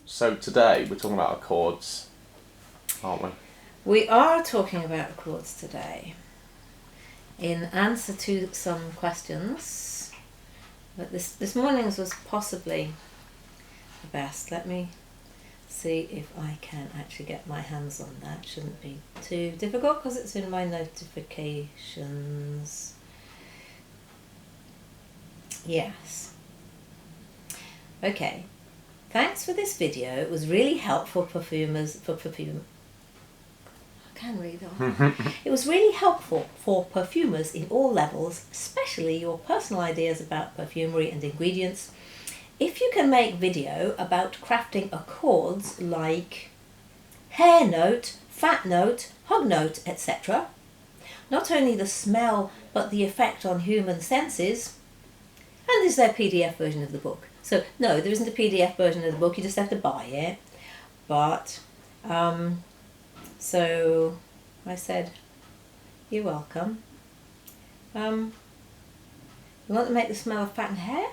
So today we're talking about accords, aren't we? We are talking about accords today in answer to some questions. But this morning's was possibly the best. Let me see if I can actually get my hands on that. Shouldn't be too difficult because it's in my notifications. Yes. Okay. Thanks for this video. It was really helpful I can read on. It was really helpful for perfumers in all levels, especially your personal ideas about perfumery and ingredients. If you can make video about crafting accords like hair note, fat note, hug note, etc., not only the smell but the effect on human senses. And is there a PDF version of the book? So no, there isn't a PDF version of the book, you just have to buy it. But so I said, you're welcome. You want to make the smell of fat and hair?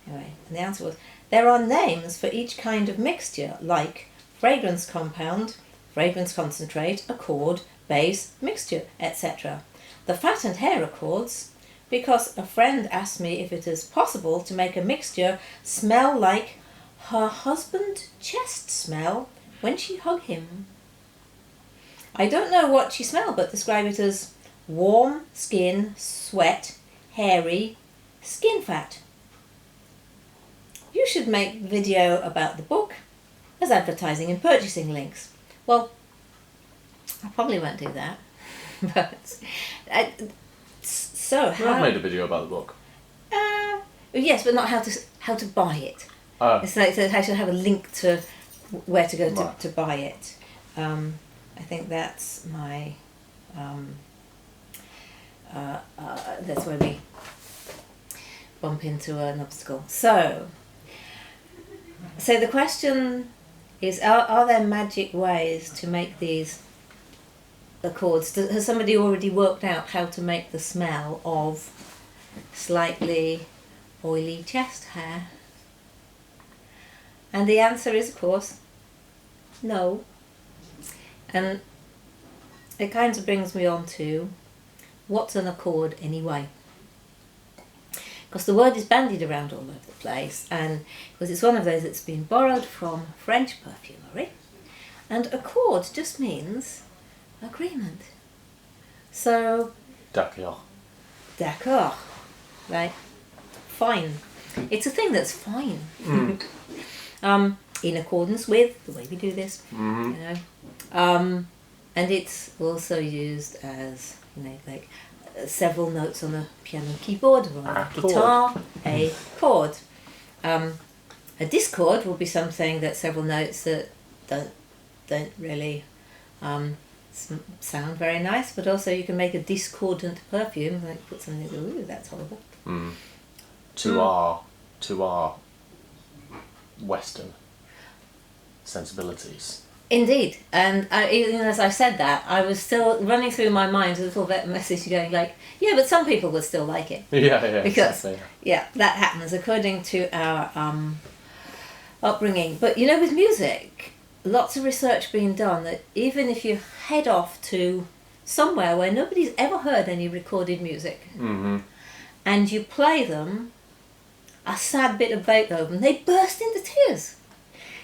Anyway, and the answer was, there are names for each kind of mixture, like fragrance compound, fragrance concentrate, accord, base, mixture, etc. The fat and hair accords, because a friend asked me if it is possible to make a mixture smell like her husband's chest smell when she hugged him. I don't know what she smelled, but describe it as warm skin, sweat, hairy, skin fat. You should make video about the book as advertising and purchasing links. Well, I probably won't do that, but so I've made a video about the book. Yes, but not how to buy it. It's like how to have a link to where to go to buy it. I think that's my that's where we bump into an obstacle. So the question is, are there magic ways to make these accords? Has somebody already worked out how to make the smell of slightly oily chest hair? And the answer is, of course, no. And it kind of brings me on to, what's an accord anyway? Because the word is bandied around all over the place, and because it's one of those that's been borrowed from French perfumery, and accord just means agreement. So, D'accord. D'accord, right? Fine. It's a thing that's fine. In accordance with the way we do this, you know. And it's also used as, you know, like several notes on a piano keyboard or on a guitar, a chord. A discord will be something that's several notes that don't really sound very nice, but also you can make a discordant perfume, like put something, ooh, that's horrible. To our Western sensibilities. Indeed, and even as I said that, I was still running through my mind a little bit message going like, yeah, but some people would still like it. Yeah, because exactly. Yeah, that happens according to our upbringing. But you know, with music, lots of research being done that even if you head off to somewhere where nobody's ever heard any recorded music, and you play them a sad bit of Beethoven, they burst into tears.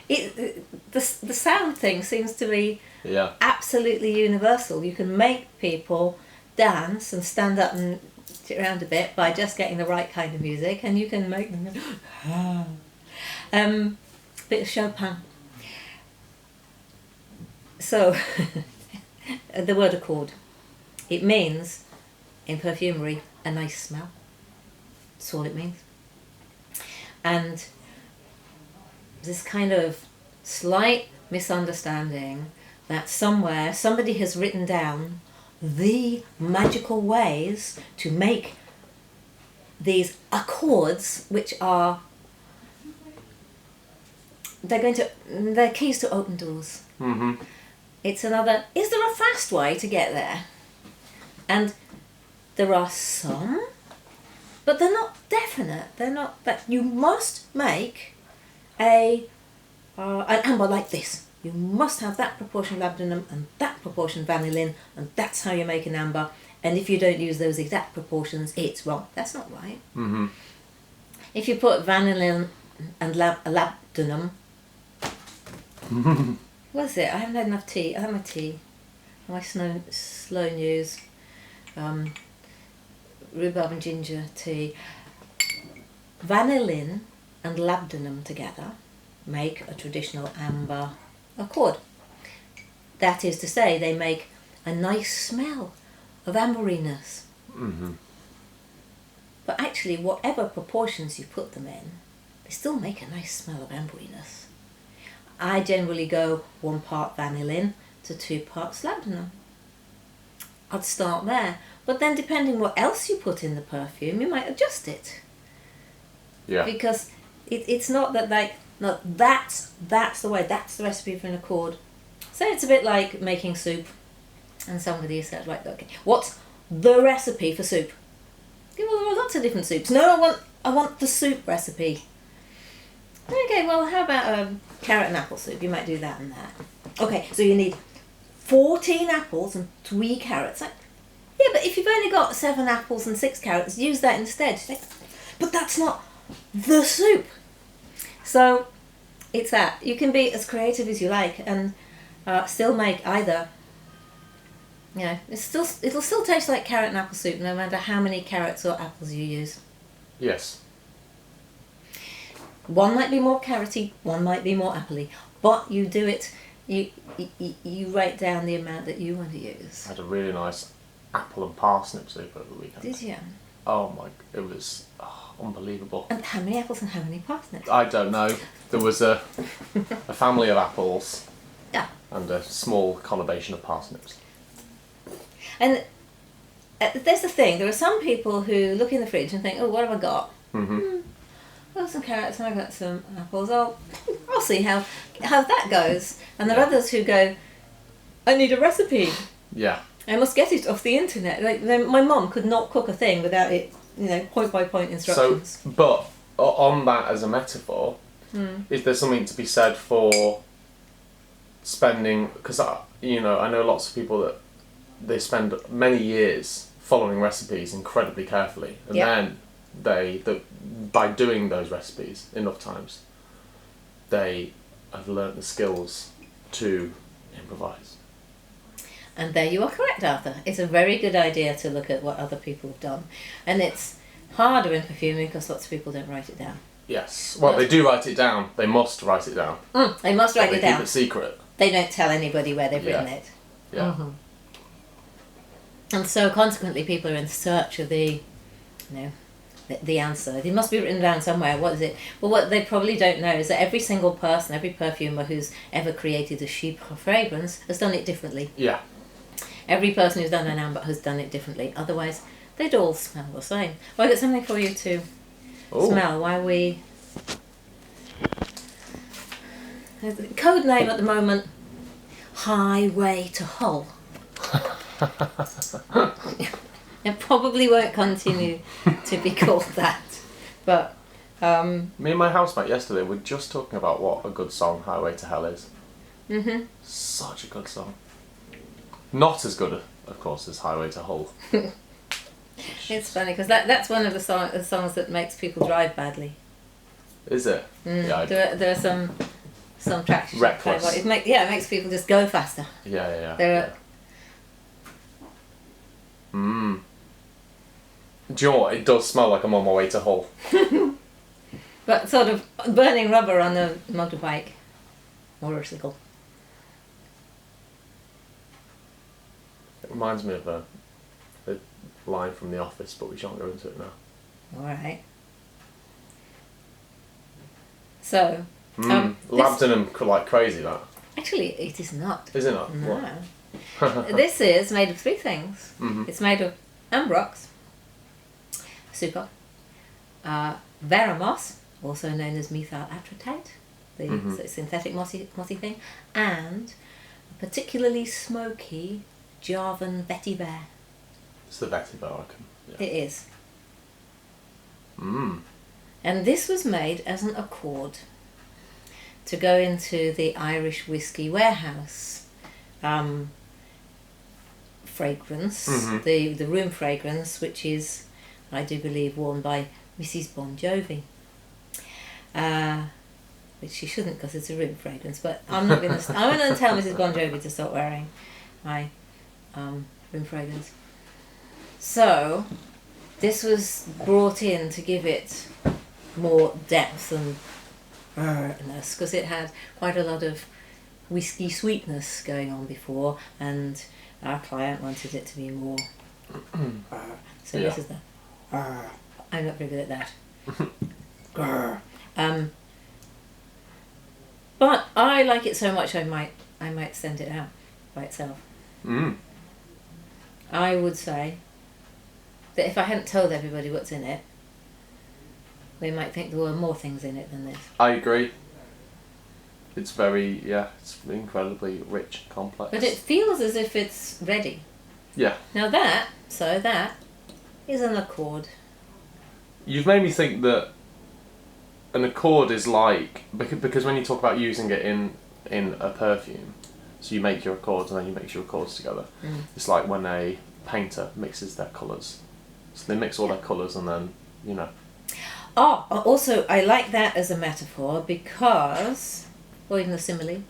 The sound thing seems to be absolutely universal. You can make people dance and stand up and sit around a bit by just getting the right kind of music, and you can make them bit of Chopin. So the word accord, it means in perfumery a nice smell. That's all it means. And this kind of slight misunderstanding that somewhere somebody has written down the magical ways to make these accords, which are they're keys to open doors. It's another, is there a fast way to get there? And there are some, but they're not definite. They're not that you must make a an amber like this. You must have that proportion labdanum and that proportion vanillin, and that's how you make an amber. And if you don't use those exact proportions, it's wrong. That's not right. Mm-hmm. If you put vanillin and labdanum, what is it? I haven't had enough tea. I had my tea. My slow news. Rhubarb and ginger tea. Vanillin and labdanum together make a traditional amber accord. That is to say, they make a nice smell of amberiness. Mm-hmm. But actually, whatever proportions you put them in, they still make a nice smell of amberiness. I generally go 1 part vanillin to 2 parts labdanum. I'd start there, but then depending what else you put in the perfume, you might adjust it. Yeah. Because it's not that like, no, that's the way, that's the recipe for an accord. So it's a bit like making soup, and somebody said, right, okay, what's the recipe for soup? Okay, well, there are lots of different soups. No, I want the soup recipe. Okay, well, how about a carrot and apple soup? You might do that and that. Okay, so you need 14 apples and 3 carrots. Like, yeah, but if you've only got 7 apples and 6 carrots, use that instead. Like, but that's not the soup. So it's that. You can be as creative as you like and still make either. You know, it'll still taste like carrot and apple soup no matter how many carrots or apples you use. Yes. One might be more carroty, one might be more appley, but you do it. You write down the amount that you want to use. I had a really nice apple and parsnip soup over the weekend. Did you? Oh my! It was unbelievable. And how many apples and how many parsnips? I don't know. There was a family of apples. Yeah. And a small conurbation of parsnips. And there's the thing. There are some people who look in the fridge and think, "Oh, what have I got? Mm-hmm. I've got some carrots and I've got some apples. I'll see how that goes." And there are others who go, "I need a recipe. Yeah. I must get it off the internet." Like my mum could not cook a thing without it, point by point instructions. So, but on that as a metaphor, is there something to be said for spending? Because I know lots of people that they spend many years following recipes incredibly carefully, and then by doing those recipes enough times, they have learnt the skills to improvise. And there you are correct, Arthur. It's a very good idea to look at what other people have done. And it's harder in perfuming because lots of people don't write it down. Yes. Well, they do write it down. They must write it down. They must write it down. They keep it secret. They don't tell anybody where they've written it. Yeah. Mm-hmm. And so consequently people are in search of the answer. It must be written down somewhere. What is it? Well, what they probably don't know is that every single person, every perfumer who's ever created a chypre fragrance has done it differently. Yeah. Every person who's done an amber has done it differently. Otherwise, they'd all smell the same. Well, I've got something for you to smell while we... The code name at the moment, Highway to Hull. It probably won't continue to be called that. But... Me and my housemate yesterday were just talking about what a good song Highway to Hell is. Mm-hmm. Such a good song. Not as good, of course, as Highway to Hull. It's funny because that's one of the songs that makes people drive badly. Is it? Yeah. There are some tracks. Reckless. It makes people just go faster. Yeah. Do you know what? It does smell like I'm on my way to Hull. But sort of burning rubber on a motorbike, motorcycle. It reminds me of a line from The Office, but we shan't go into it now. All right. So. Labdanum like crazy, that. Actually, it is not. Is it not? No. What? This is made of 3 things. Mm-hmm. It's made of ambrox, super, veramos, also known as methyl atratate, the synthetic mossy thing, and a particularly smoky Javan vetiver. It's the vetiver, I reckon. Yeah. It is. And this was made as an accord. to go into the Irish Whiskey Warehouse fragrance, the room fragrance, which is, I do believe, worn by Mrs. Bon Jovi. Which she shouldn't, because it's a room fragrance. But I'm not going to tell Mrs. Bon Jovi to stop wearing my room fragrance. So this was brought in to give it more depth and earthiness, because it had quite a lot of whiskey sweetness going on before, and our client wanted it to be more. So this is the. I'm not very good at that. But I like it so much I might send it out by itself. I would say that if I hadn't told everybody what's in it, they might think there were more things in it than this. I agree. It's very, it's incredibly rich and complex. But it feels as if it's ready. Yeah. Now that is an accord. You've made me think that an accord is like, because when you talk about using it in a perfume, so you make your accords and then you mix your accords together. It's like when a painter mixes their colours. So they mix all their colours and then, you know. Oh, also I like that as a metaphor because, or even a simile,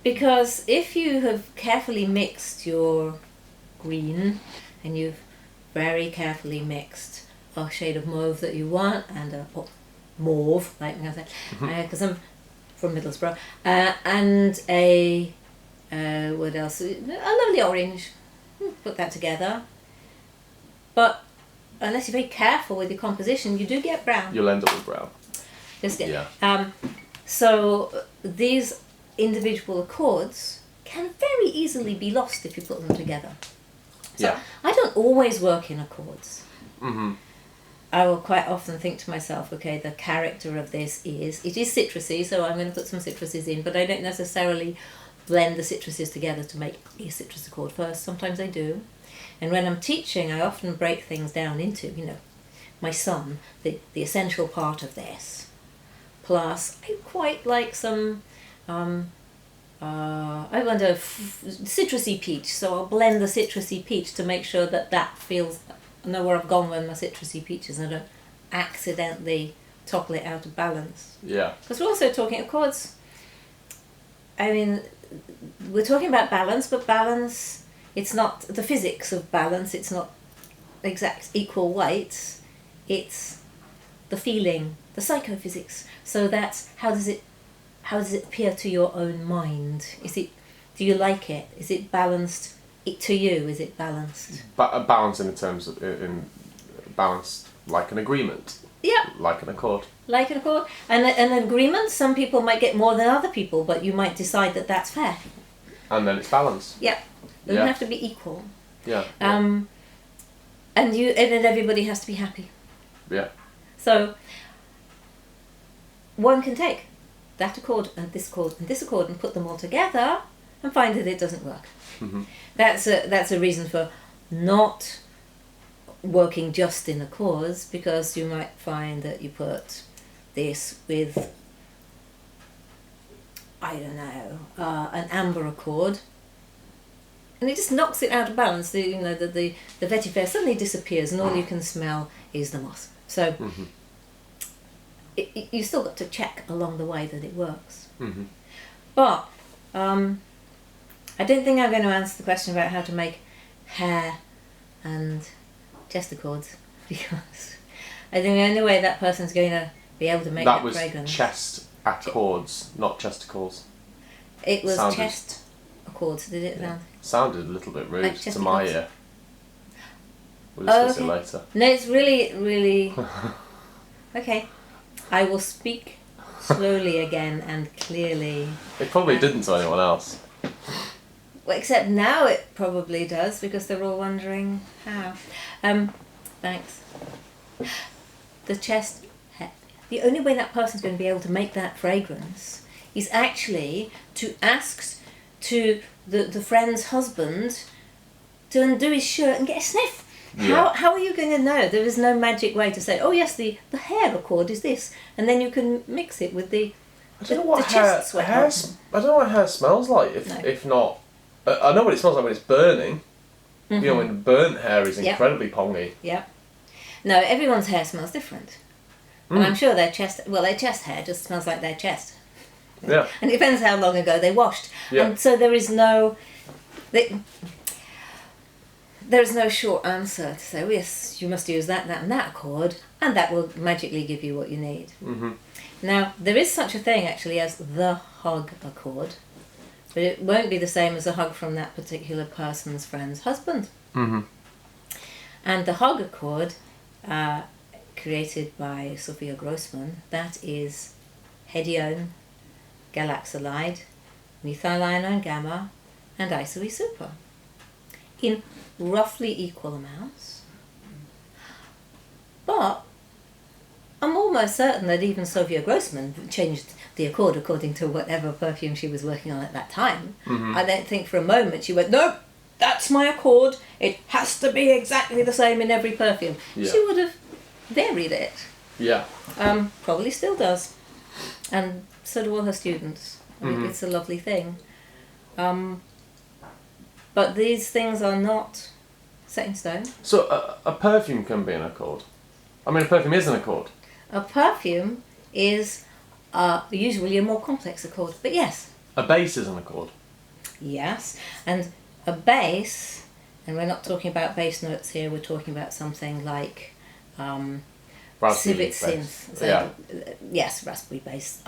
because if you have carefully mixed your green and you've very carefully mixed a shade of mauve that you want and a mauve, like I said, because I'm from Middlesbrough, and a what else? A lovely orange. Put that together. But unless you're very careful with your composition, you do get brown. You'll end up with brown. So these individual accords can very easily be lost if you put them together. So I don't always work in accords. I will quite often think to myself, okay, the character of this is, it is citrusy, so I'm going to put some citruses in, but I don't necessarily blend the citruses together to make a citrus accord first. Sometimes I do. And when I'm teaching, I often break things down into, my son, the essential part of this. Plus, I quite like some, I want a citrusy peach, so I'll blend the citrusy peach to make sure that feels, I know where I've gone with my citrusy peaches and I don't accidentally topple it out of balance. Yeah. Because we're also talking accords. I mean, we're talking about balance, but balance, it's not the physics of balance, it's not exact equal weights, it's the feeling, the psychophysics. So that's how does it appear to your own mind? Do you like it? Is it balanced? To you, is it balanced? Balance in terms of balanced, like an agreement. Yeah. Like an accord. Like an accord. And an agreement, some people might get more than other people, but you might decide that that's fair. And then it's balanced. Yeah. It doesn't have to be equal. Yeah. And then everybody has to be happy. Yeah. So one can take that accord and this accord and this accord and put them all together and find that it doesn't work. That's a reason for not working just in accords, because you might find that you put this with, I don't know, an amber accord, and it just knocks it out of balance. The vetiver suddenly disappears, and all you can smell is the moss. So you still got to check along the way that it works. But I don't think I'm going to answer the question about how to make hair and chest accords, because I think the only way that person's going to be able to make that fragrance. That was chest accords, not chesticles. It was chest accords, did it sound? Sounded a little bit rude like to my ear. We'll discuss it later. No, it's really, really... Okay. I will speak slowly again and clearly. It probably didn't to anyone else. Well, except now it probably does, because they're all wondering how. Thanks. The chest, the only way that person's going to be able to make that fragrance is actually to ask to the friend's husband to undo his shirt and get a sniff. Yeah. How are you going to know? There is no magic way to say, oh yes, the hair accord is this, and then you can mix it with the I don't know what the chest sweat. I don't know what hair smells like if not. I know what it smells like when it's burning. You know, when burnt hair is incredibly pongy. Yeah. No, everyone's hair smells different. And I'm sure their chest hair just smells like their chest. Yeah. And it depends how long ago they washed. Yeah. And so there is no short answer to say, well, yes, you must use that, and that accord, and that will magically give you what you need. Mm-hmm. Now, there is such a thing, actually, as the hug accord, but it won't be the same as a hug from that particular person's friend's husband. Mm-hmm. And the hug accord, created by Sophia Grossman, that is hedione, galaxolide, methylenone gamma, and isoe super, in roughly equal amounts. But I'm almost certain that even Sophia Grossman changed the accord according to whatever perfume she was working on at that time. Mm-hmm. I don't think for a moment she went, no, that's my accord, it has to be exactly the same in every perfume. Yeah. She would have varied it. Yeah. Probably still does. And so do all her students. I mean, it's a lovely thing. But these things are not set in stone. So a perfume can be an accord? I mean, a perfume is an accord. A perfume is usually a more complex accord, but yes. A base is an accord? Yes, and a base, and we're not talking about base notes here, we're talking about something like Civet Synth. So, yeah. Yes, raspberry base.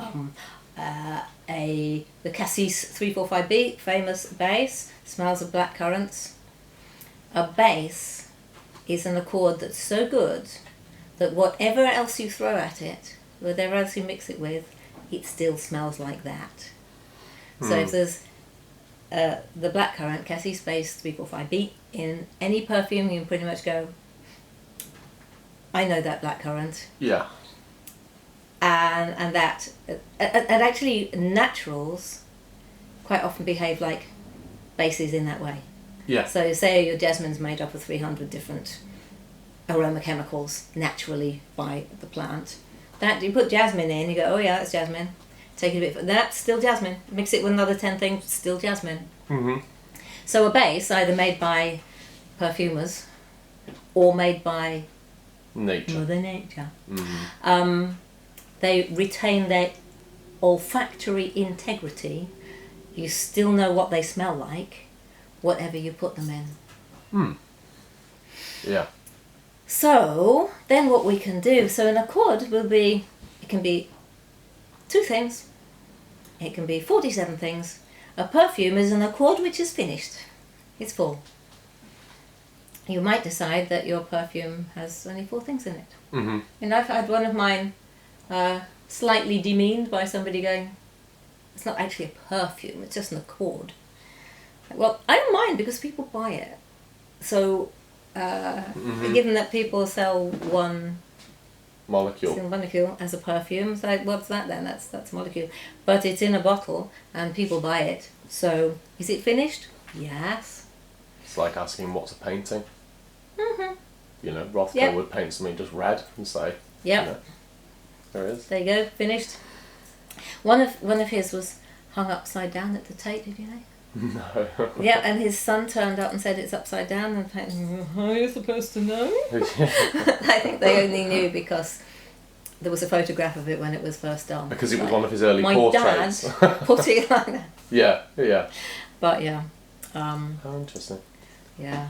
The Cassis 345B, famous base, smells of black currants. A base is an accord that's so good that whatever else you throw at it, whatever else you mix it with, it still smells like that. So if there's the blackcurrant, Cassis Base 345B, in any perfume, you can pretty much go, I know that blackcurrant. Yeah. And that, and actually naturals quite often behave like bases in that way. Yeah. So say your jasmine's made up of 300 different aroma chemicals naturally by the plant. That you put jasmine in, you go, oh yeah, that's jasmine. Take it a bit, that's still jasmine. Mix it with another 10 things, still jasmine. Mm-hmm. So a base, either made by perfumers or made by Mother Nature, they retain their olfactory integrity. You still know what they smell like, whatever you put them in. Yeah. So then what we can do, so an accord will be, it can be 2 things, it can be 47 things. A perfume is an accord which is finished, it's full. You might decide that your perfume has only 4 things in it. Mm-hmm. And I've had one of mine slightly demeaned by somebody going, it's not actually a perfume, it's just an accord. Well, I don't mind because people buy it. So, given that people sell one molecule as a perfume, it's like, what's that then? That's a molecule. But it's in a bottle and people buy it. So, is it finished? Yes. It's like asking what's a painting. Mm-hmm. You know, Rothko would paint something just red and say, yep. You know, there it is. There you go, finished. One of his was hung upside down at the Tate, did you know? No. Yeah, and his son turned up and said it's upside down, and how are you supposed to know? I think they only knew because there was a photograph of it when it was first done. Because it was one of his early portraits. My dad put it like that. Yeah. But yeah. How interesting. Yeah.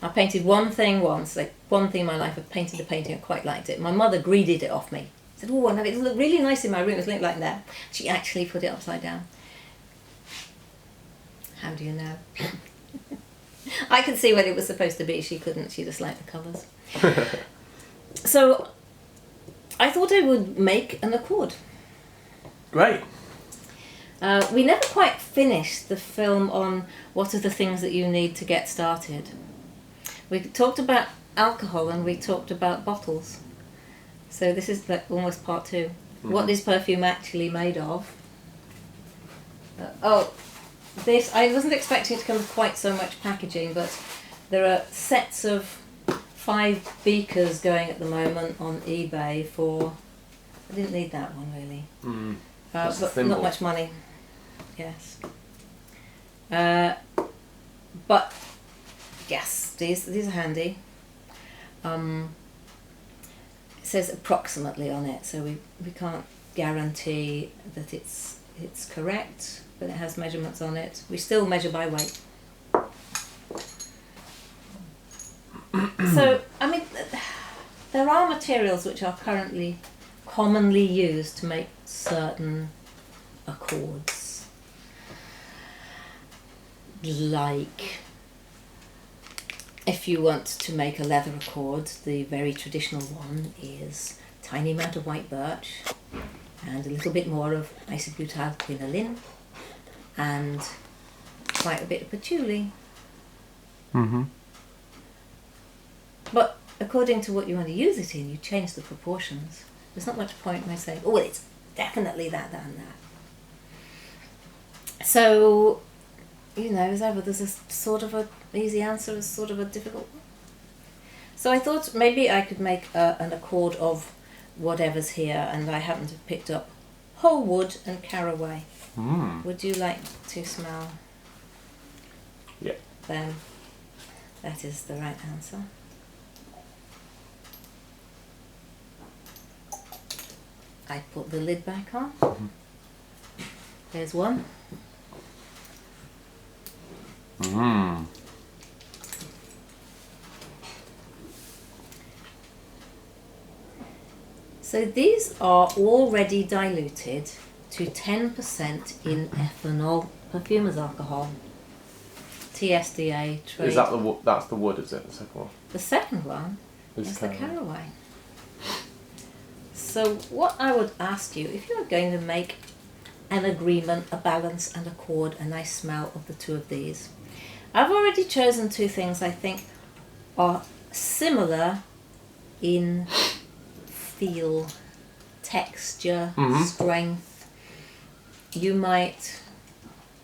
I painted one thing once, like one thing in my life. I painted a painting, I quite liked it. My mother greeted it off me. Said, oh, it looked really nice in my room, it looked like that. She actually put it upside down. How do you know? I could see what it was supposed to be, she couldn't, she just liked the colours. So, I thought I would make an accord. Great. We never quite finished the film on what are the things that you need to get started. We talked about alcohol and we talked about bottles. So this is like almost part 2. Mm-hmm. What is perfume actually made of? This, I wasn't expecting it to come with quite so much packaging, but there are sets of 5 beakers going at the moment on eBay for, I didn't need that one really. That's the but thimble. not much money. Yes. But yes, these are handy. It says approximately on it, so we can't guarantee that it's correct, but it has measurements on it. We still measure by weight. So, I mean, there are materials which are currently commonly used to make certain accords. Like, if you want to make a leather accord, the very traditional one is a tiny amount of white birch and a little bit more of isobutyl quinoline and quite a bit of patchouli. Mm-hmm. But according to what you want to use it in, you change the proportions. There's not much point in saying, oh, it's definitely that, and that. So, you know, as ever, there's a sort of an easy answer, a sort of a difficult one. So I thought maybe I could make an accord of whatever's here, and I happened to have picked up whole wood and caraway. Would you like to smell? Yeah. Then that is the right answer. I put the lid back on. There's one. So these are already diluted to 10% in ethanol perfumer's alcohol. TSDA trade. Is that that's the wood, is it? The second one? The second one Is is the caraway. So what I would ask you, if you're going to make an agreement, a balance and accord, a nice smell of the two of these, I've already chosen two things I think are similar in feel, texture, strength. You might,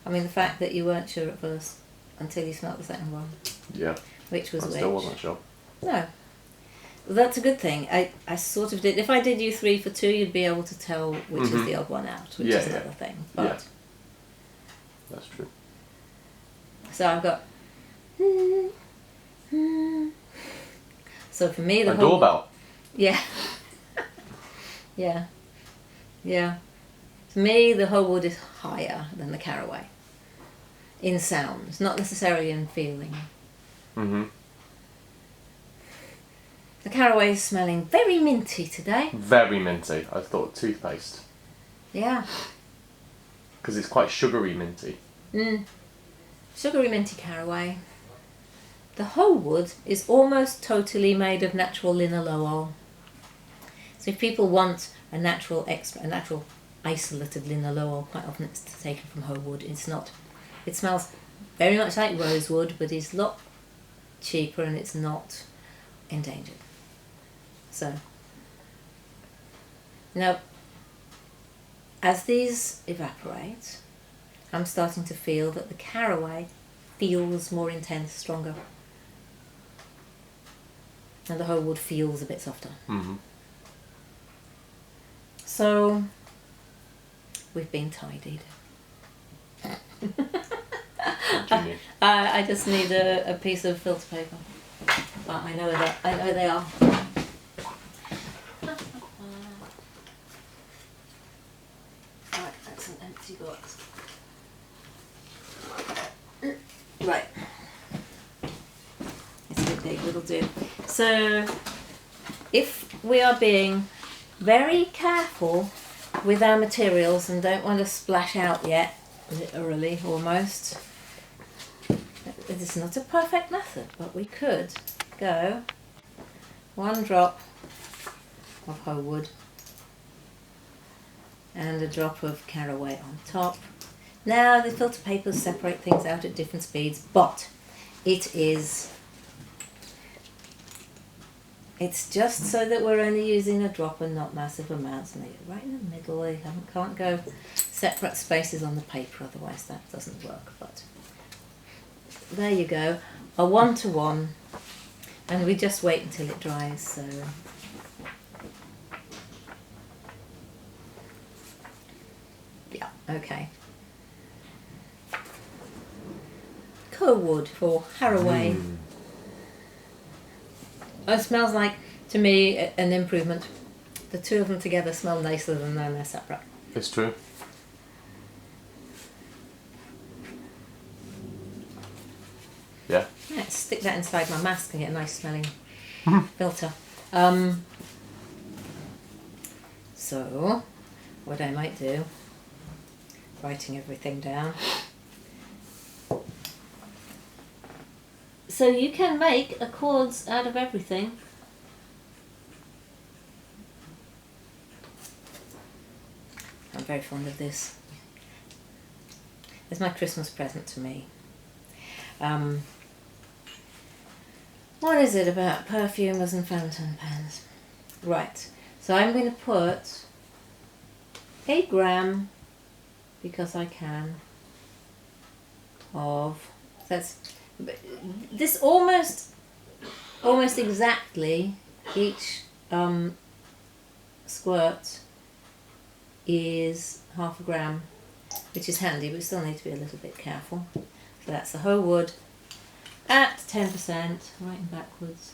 I mean, the fact that you weren't sure at first until you smelled the second one. Yeah. Which was I which. still wasn't sure. No. That's a good thing. I sort of did. If I did you 3 for 2, you'd be able to tell which is the odd one out, which is another thing. But that's true. So I've got. So for me, the A whole doorbell. Yeah. Yeah. For me, the whole wood is higher than the caraway. In sounds, not necessarily in feeling. The caraway is smelling very minty today. Very minty. I thought toothpaste. Yeah. Because it's quite sugary minty. Sugary minty caraway. The whole wood is almost totally made of natural linalool. So if people want a natural isolate of linalool, quite often it's taken from whole wood. It's not. It smells very much like rosewood, but it's a lot cheaper and it's not endangered. So, now, as these evaporate, I'm starting to feel that the caraway feels more intense, stronger. And the whole wood feels a bit softer. So, we've been tidied. What do you mean? I just need a piece of filter paper. But I know they are. Right, that's an empty box. Right. It's a bit big, it'll do. So, if we are being very careful with our materials and don't want to splash out yet, literally, almost, it is not a perfect method, but we could go 1 drop of whole wood and a drop of caraway on top. Now the filter papers separate things out at different speeds, but it's just so that we're only using a drop and not massive amounts. And right in the middle, they can't go separate spaces on the paper, otherwise that doesn't work. But there you go, a 1-to-1, and we just wait until it dries. So Okay. Cowood for Haraway. It smells like, to me, an improvement. The two of them together smell nicer than when they're separate. It's true. Yeah. Yeah, stick that inside my mask and get a nice smelling filter. So, what I might do, writing everything down. So you can make accords out of everything. I'm very fond of this. It's my Christmas present to me. What is it about perfumers and fountain pens? Right, so I'm going to put 8 gram, because I can, of, that's, this almost exactly, each squirt is 0.5 gram, which is handy, but we still need to be a little bit careful. So that's the whole wood at 10%, writing backwards,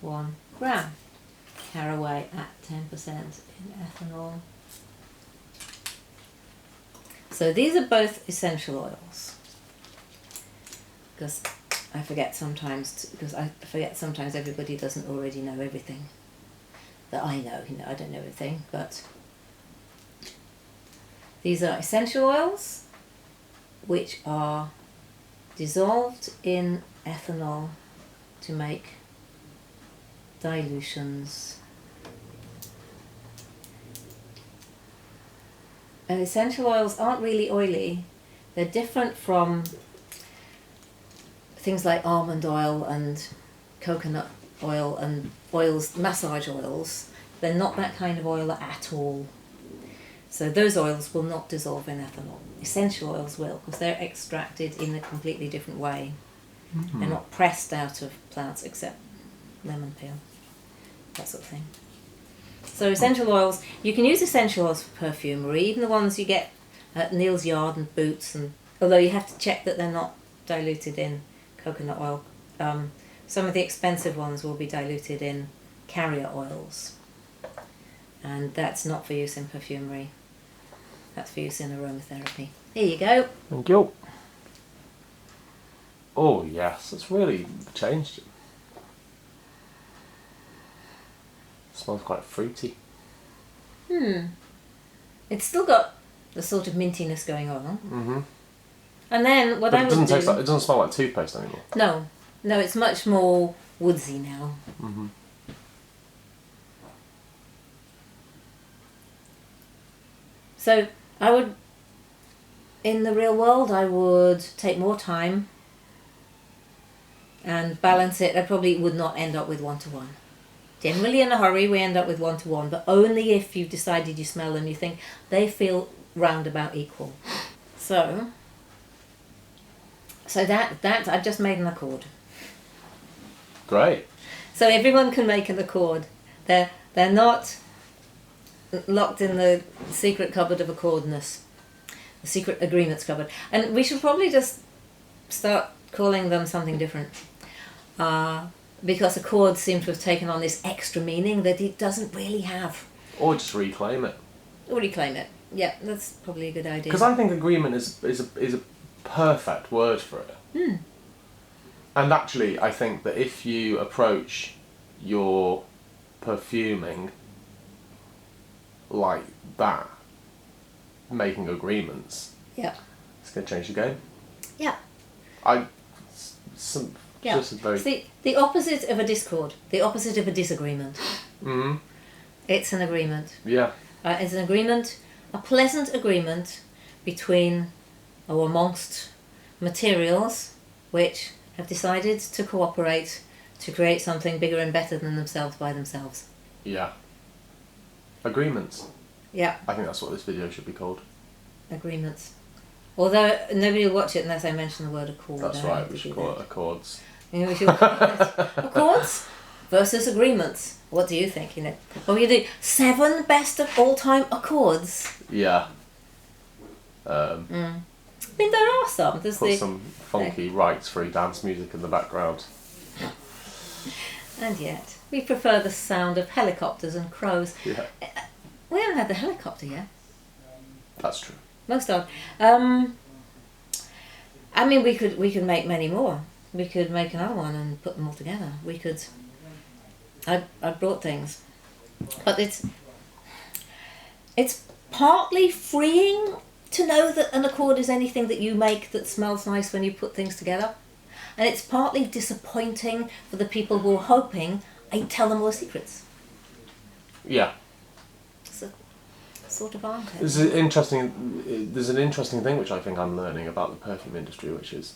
1 gram. Caraway at 10% in ethanol. So these are both essential oils, because I forget sometimes, everybody doesn't already know everything that I know. You know, I don't know everything, but these are essential oils which are dissolved in ethanol to make dilutions. And essential oils aren't really oily. They're different from things like almond oil and coconut oil and oils, massage oils. They're not that kind of oil at all. So those oils will not dissolve in ethanol. Essential oils will, because they're extracted in a completely different way. They're not pressed out of plants except lemon peel, that sort of thing. So essential oils, you can use essential oils for perfumery, even the ones you get at Neil's Yard and Boots, and although you have to check that they're not diluted in coconut oil. Some of the expensive ones will be diluted in carrier oils, and that's not for use in perfumery. That's for use in aromatherapy. Here you go. Thank you. Oh yes, it's really changed. Smells quite fruity. It's still got the sort of mintiness going on. Mm-hmm. And then what But I it would doesn't do... taste like, it doesn't smell like toothpaste anymore. No, it's much more woodsy now. Mm-hmm. So I would, in the real world, I would take more time and balance it. I probably would not end up with 1-to-1. Generally in a hurry we end up with 1-to-1, but only if you've decided you smell them, you think they feel roundabout equal. So that I've just made an accord. Great. So everyone can make an accord. They're not locked in the secret cupboard of accordness, the secret agreements cupboard. And we should probably just start calling them something different, because accords seem to have taken on this extra meaning that it doesn't really have. Or just reclaim it. Or reclaim it. Yeah, that's probably a good idea. Because I think agreement is a perfect word for it. And actually, I think that if you approach your perfuming like that, making agreements, Yeah. it's going to change the game. Yeah. Just very... It's the opposite of a discord, the opposite of a disagreement. Mm-hmm. It's an agreement. Yeah. It's an agreement, a pleasant agreement between or amongst materials which have decided to cooperate to create something bigger and better than themselves by themselves. Yeah. Agreements. Yeah. I think that's what this video should be called. Agreements. Although nobody will watch it unless I mention the word accord. That's right, we should call it accords. Yeah, we should call it accords. versus agreements. What do you think? Well, you do 7 best of all time accords. Yeah. I mean, there are some. There's Put some funky rights-free dance music in the background. And yet, we prefer the sound of helicopters and crows. Yeah. We haven't had the helicopter yet. That's true. Most odd. I mean, we could make many more. We could make another one and put them all together. We could. I brought things, but it's partly freeing to know that an accord is anything that you make that smells nice when you put things together, and it's partly disappointing for the people who are hoping I tell them all the secrets. Yeah. It's a sort of art. There's an interesting thing which I think I'm learning about the perfume industry, which is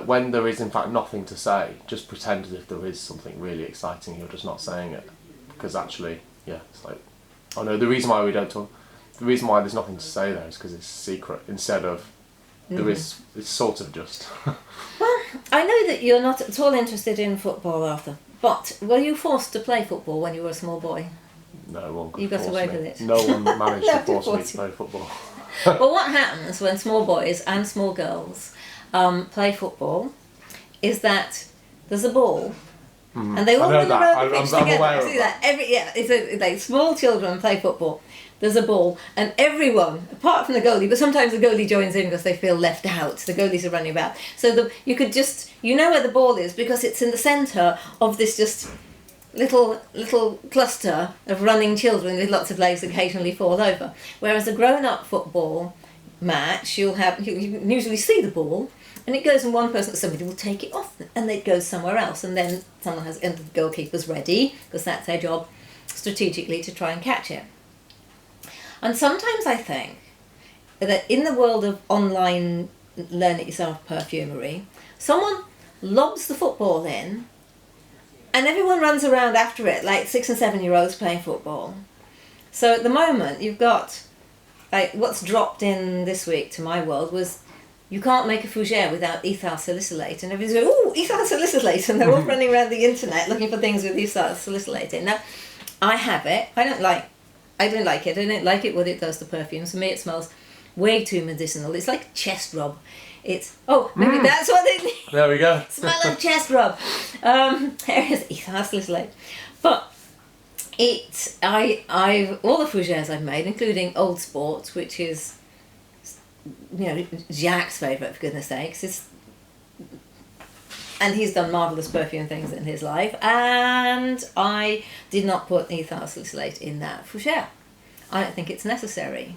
when there is in fact nothing to say, just pretend as if there is something really exciting. You're just not saying it, because actually, yeah, it's like, oh no, the reason why we don't talk, the reason why there's nothing to say there is because it's secret. Instead of there is, it's sort of just. Well, I know that you're not at all interested in football, Arthur. But were you forced to play football when you were a small boy? No one could. You got force away me. with it. No one managed to force me force to play football. Well, what happens when small boys and small girls play football is that there's a ball, and they all run around the pitch together. See that? Like small children play football. There's a ball, and everyone, apart from the goalie, but sometimes the goalie joins in because they feel left out. The goalies are running about. So you could just, you know where the ball is because it's in the centre of this just little cluster of running children with lots of legs occasionally fall over. Whereas a grown-up football match, you usually see the ball, and it goes from one person, somebody will take it off, and it goes somewhere else, and then and the goalkeeper's ready, because that's their job, strategically to try and catch it. And sometimes I think that in the world of online learn it yourself perfumery, someone lobs the football in and everyone runs around after it like 6 and 7 year olds playing football. So at the moment you've got, like, what's dropped in this week to my world was you can't make a fougere without ethyl salicylate, and everybody's going, ooh, ethyl salicylate, and they're all running around the internet looking for things with ethyl salicylate in. Now, I have it. I don't like it. I don't like it what it does to perfumes. For me it smells way too medicinal. It's like a chest rub. It's, maybe that's what it needs. There we go. Smell of chest rub. There is ethyl salicylate. But all the fougères I've made, including Old Sport, which is, Jacques' favourite, for goodness sakes, and he's done marvellous perfume things in his life, and I did not put ethyl salicylate in that fougère. I don't think it's necessary.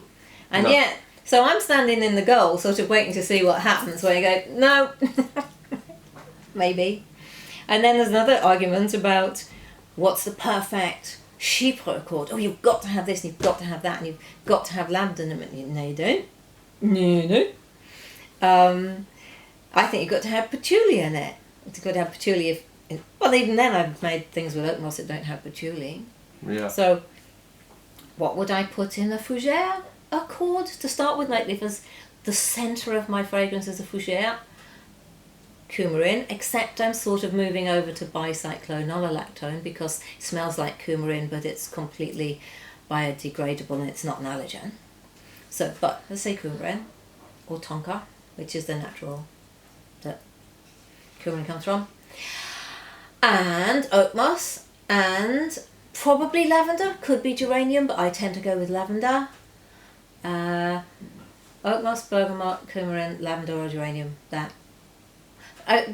And yet, so I'm standing in the goal, sort of waiting to see what happens, where you go, no, maybe. And then there's another argument about what's the perfect chypre accord. Oh, you've got to have this, and you've got to have that, and you've got to have lavender. No, you don't. No. I think you've got to have patchouli in it. It's got to have patchouli. Well, even then I've made things with oak moss that don't have patchouli. Yeah. So, what would I put in a fougère accord to start with? Like, if the centre of my fragrance is a fougère, coumarin, except I'm sort of moving over to bicyclonolactone because it smells like coumarin, but it's completely biodegradable and it's not an allergen. So, but let's say coumarin or tonka, which is the natural that coumarin comes from, and oak moss, and probably lavender. Could be geranium, but I tend to go with lavender. Oak moss, bergamot, coumarin, lavender, or geranium. I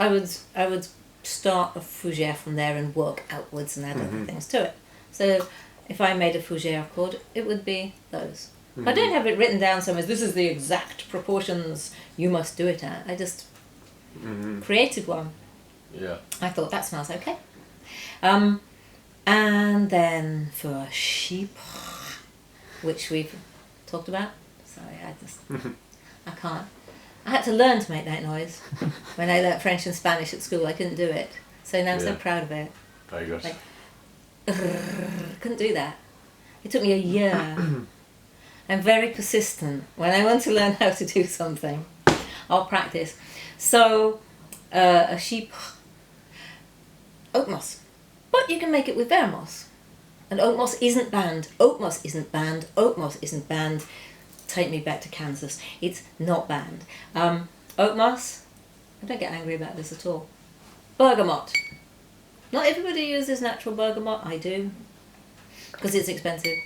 would start a fougère from there and work outwards and add other things to it. So if I made a fougère accord, it would be those. I don't have it written down somewhere. This is the exact proportions you must do it at. I just created one. Yeah. I thought that smells okay. And then for chypre, which we've talked about. Sorry, I can't. I had to learn to make that noise. When I learnt French and Spanish at school, I couldn't do it. So now I'm so proud of it. Very good. Like, couldn't do that. It took me a year. I'm very persistent. When I want to learn how to do something, I'll practice. So, a chypre, oak moss. But you can make it with bear moss. And oak moss isn't banned. Oak moss isn't banned. Oak moss isn't banned. Take me back to Kansas. It's not banned. Oak moss, I don't get angry about this at all. Bergamot. Not everybody uses natural bergamot. I do. Because it's expensive.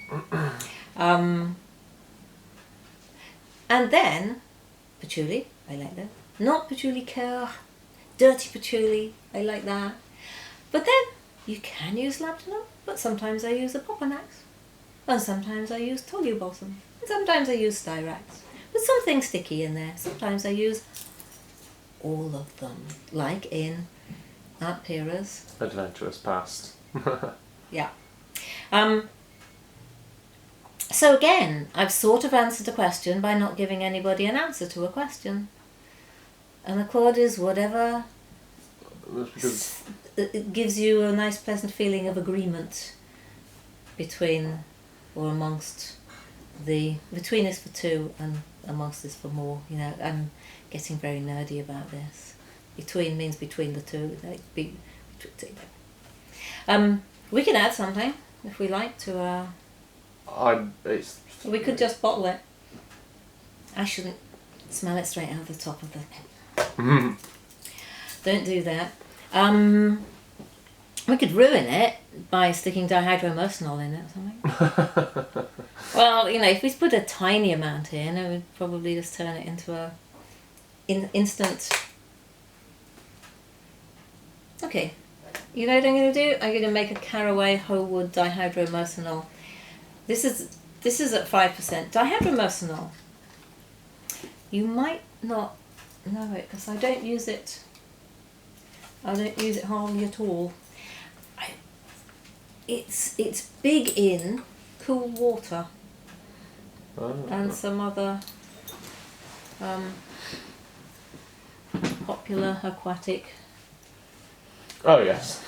And then, patchouli. I like that. Not patchouli coeur. Dirty patchouli. I like that. But then, you can use labdanum. But sometimes I use a Popanax. And sometimes I use Tolu Balsam. And sometimes I use Styrax. With something sticky in there. Sometimes I use all of them. Like in Aunt Pyrrha's Adventurous Past. Yeah. So again, I've sort of answered the question by not giving anybody an answer to a question. And the chord is whatever it gives you a nice pleasant feeling of agreement between or amongst the... Between is for two and amongst is for more. You know, I'm getting very nerdy about this. Between means between the two. We can add something if we like to we could just bottle it. I shouldn't smell it straight out of the top of the pen. Don't do that. We could ruin it by sticking dihydromercenol in it or something. Well, you know, if we put a tiny amount in, it would probably just turn it into a instant. Okay, you know what I'm going to do? I'm going to make a caraway whole wood dihydromercenol. This is at 5%. Dihydromercenol. You might not know it because I don't use it. I don't use it hardly at all. It's big in cool water and some other popular aquatic. Oh yes.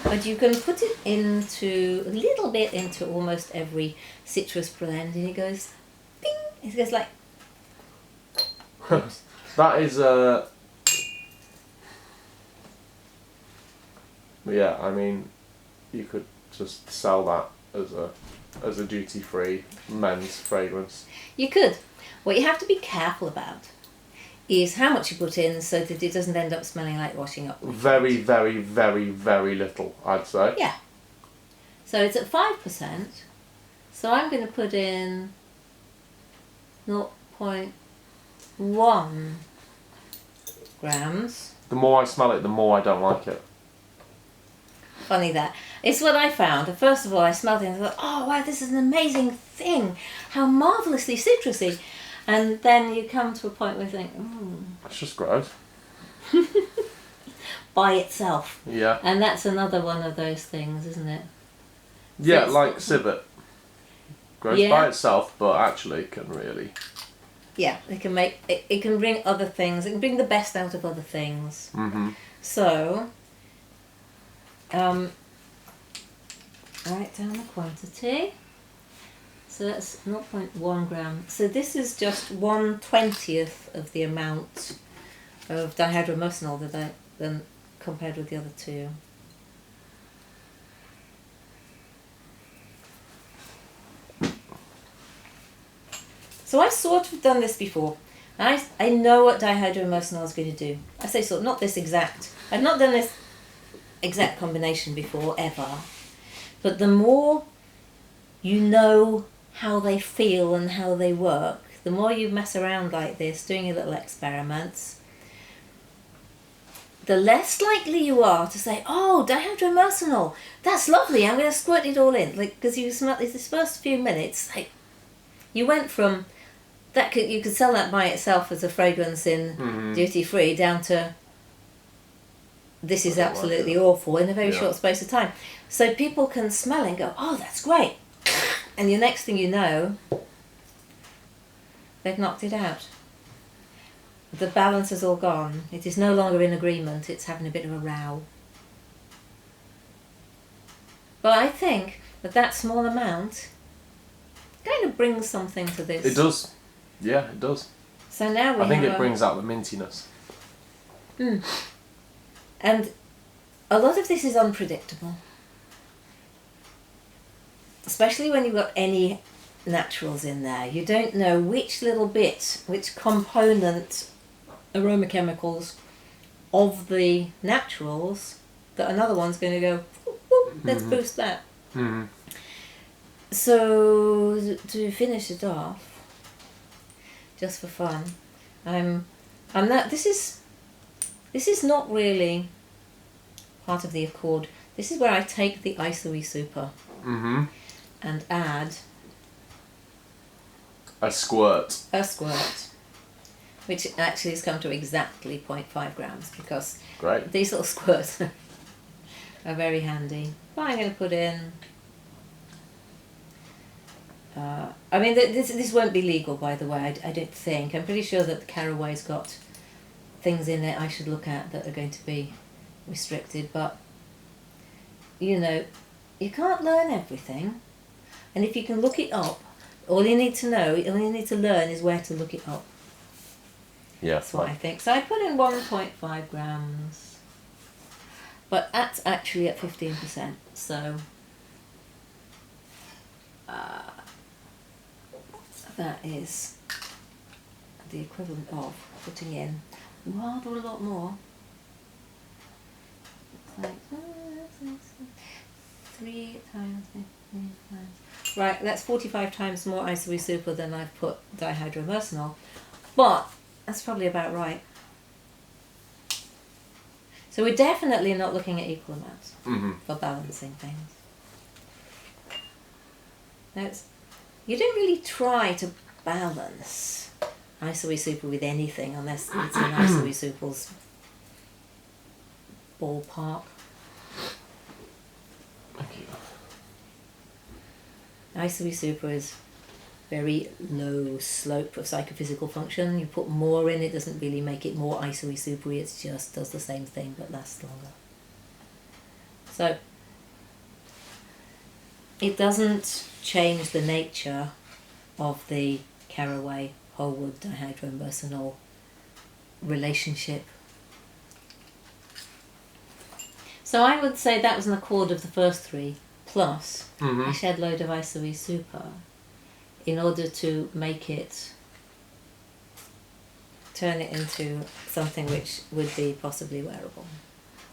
But you can put it into a little bit into almost every citrus blend, and it goes, bing. It goes like. That is yeah, I mean, you could just sell that as a duty-free men's fragrance. You could. What you have to be careful about is how much you put in so that it doesn't end up smelling like washing up. Very, very, very, very little, I'd say. Yeah. So it's at 5%. So I'm going to put in 0.1 grams. The more I smell it, the more I don't like it. Funny that. It's what I found. First of all, I smelled it and I thought, oh wow, this is an amazing thing. How marvellously citrusy. And then you come to a point where you think, It's just gross. by itself. Yeah. And that's another one of those things, isn't it? Yeah, So like civet. Grows by itself, but actually can really... Yeah, it can make... It can bring other things. It can bring the best out of other things. Mm-hmm. So... write down the quantity. So that's 0.1 gram. So this is just 1/20th of the amount of dihydromercenol that I then compared with the other two. So I've sort of done this before. I know what dihydromercenol is going to do. I say sort of, not this exact. I've not done this exact combination before, ever. But the more you know how they feel and how they work, the more you mess around like this, doing your little experiments, the less likely you are to say, oh, dihydromercenol, that's lovely, I'm going to squirt it all in. Like, because you smell this first few minutes, like, you went from, you could sell that by itself as a fragrance in duty free down to, this is absolutely awful in a very short space of time. So people can smell it and go, oh, that's great. And the next thing you know, they've knocked it out. The balance has all gone. It is no longer in agreement. It's having a bit of a row. But I think that small amount kind of brings something to this. It does. Yeah, it does. So now I think it brings out the mintiness. And a lot of this is unpredictable. especially when you've got any naturals in there, you don't know which little bit, which component, aroma chemicals of the naturals that another one's going to go, whoop, whoop, let's boost that. So to finish it off, just for fun, I'm not. This is not really part of the accord. This is where I take the Isoe Super and add a squirt, which actually has come to exactly 0.5 grams because great. These little squirts are very handy. But I'm going to put in. I mean, this won't be legal, by the way. I don't think. I'm pretty sure that the Caraway's got things in it I should look at that are going to be restricted. But you know, you can't learn everything, and if you can look it up, all you need to learn is where to look it up. Yeah, that's what I think. So I put in 1.5 grams, but that's actually at 15%. So. That is the equivalent of putting in rather a lot more. It's like 3 times. Right, that's 45 times more Isoe Super than I've put dihydromercenol, but that's probably about right. So we're definitely not looking at equal amounts for balancing things. You don't really try to balance Isoe Super with anything unless it's in Isoe Super's ballpark. Thank you. Isoe Super is very low slope of psychophysical function. You put more in, it doesn't really make it more Isoe Super, it just does the same thing but lasts longer. So it doesn't change the nature of the Caraway Wholewood dihydromercenol relationship. So I would say that was an accord of the first three plus a shed load of Isoe Super in order to make it, turn it into something which would be possibly wearable.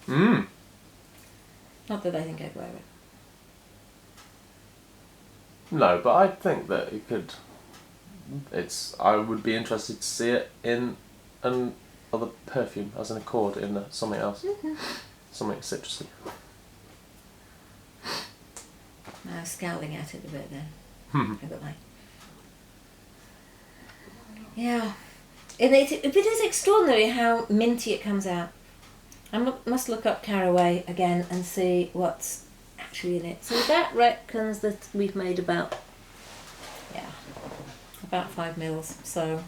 Not that I think I'd wear it. No, but I think that it could. I would be interested to see it in another perfume as an accord in something else, something citrusy. I was scowling at it a bit then. I got like, yeah, it is extraordinary how minty it comes out. I must look up Caraway again and see what's actually in it. So that reckons that we've made about 5 mils. So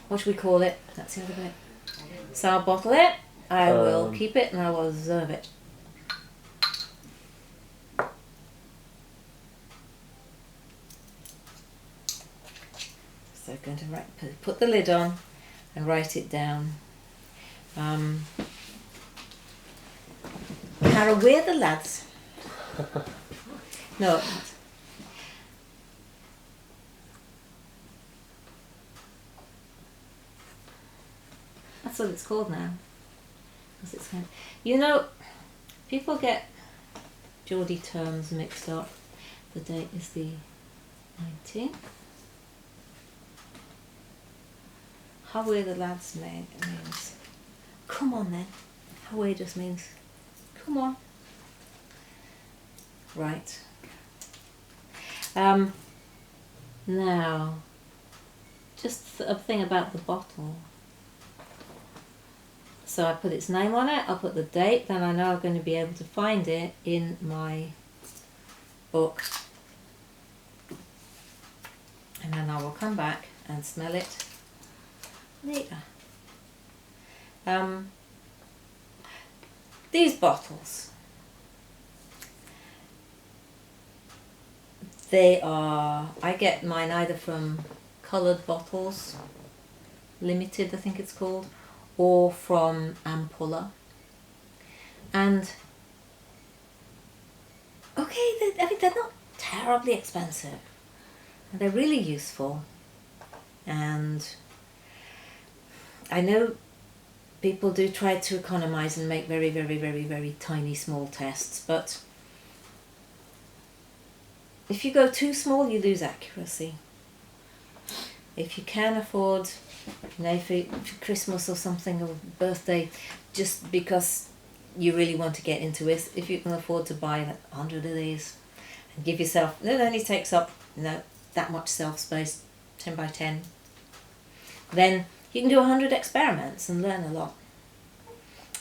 what should we call it? That's the other bit. So I'll bottle it, I will keep it, and I will reserve it. So I'm going to put the lid on and write it down. Caraway the lads. No. That's what it's called now. You know, people get Geordie terms mixed up. The date is the 19th. How were the lads means? Come on then. How were just means come on. Right. Now, just a thing about the bottle. So I put its name on it, I'll put the date, then I know I'm going to be able to find it in my book. And then I will come back and smell it later. These bottles, I get mine either from Coloured Bottles Limited, I think it's called, or from Ampulla. And okay, they're not terribly expensive. And they're really useful. And I know people do try to economise and make very, very, very, very tiny, small tests, but if you go too small, you lose accuracy. If you can afford, for Christmas or something, or birthday, just because you really want to get into it, if you can afford to buy 100 of these and give yourself, it only takes up that much shelf space, 10 by 10, then you can do 100 experiments and learn a lot.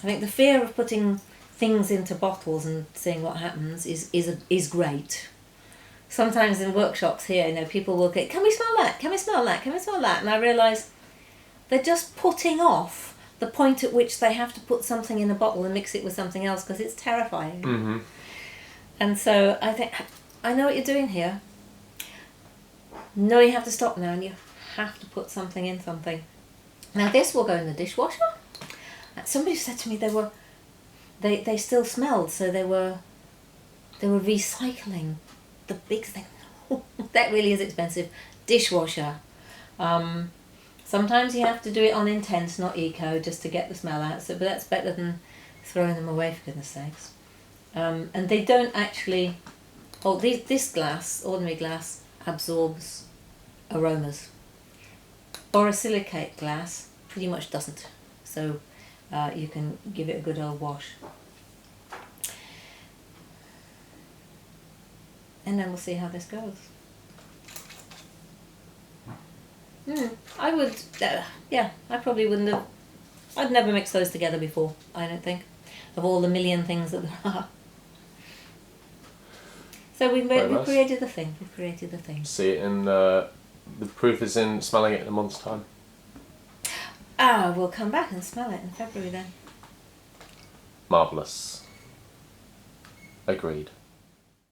I think the fear of putting things into bottles and seeing what happens is great. Sometimes in workshops here, people will get, can we smell that? Can we smell that? Can we smell that? And I realise they're just putting off the point at which they have to put something in a bottle and mix it with something else because it's terrifying. Mm-hmm. And so I think, I know what you're doing here. No, you have to stop now and you have to put something in something. Now this will go in the dishwasher. Somebody said to me they still smelled, so they were recycling the big thing. That really is expensive. Dishwasher. Sometimes you have to do it on intense, not eco, just to get the smell out. But that's better than throwing them away, for goodness sakes. And they don't actually. Oh, this glass, ordinary glass, absorbs aromas. Borosilicate glass pretty much doesn't. So you can give it a good old wash. And then we'll see how this goes. I would, I probably wouldn't have, I'd never mixed those together before, I don't think, of all the million things that there are. So we created the thing, See it in, the proof is in smelling it in a month's time. We'll come back and smell it in February then. Marvellous. Agreed.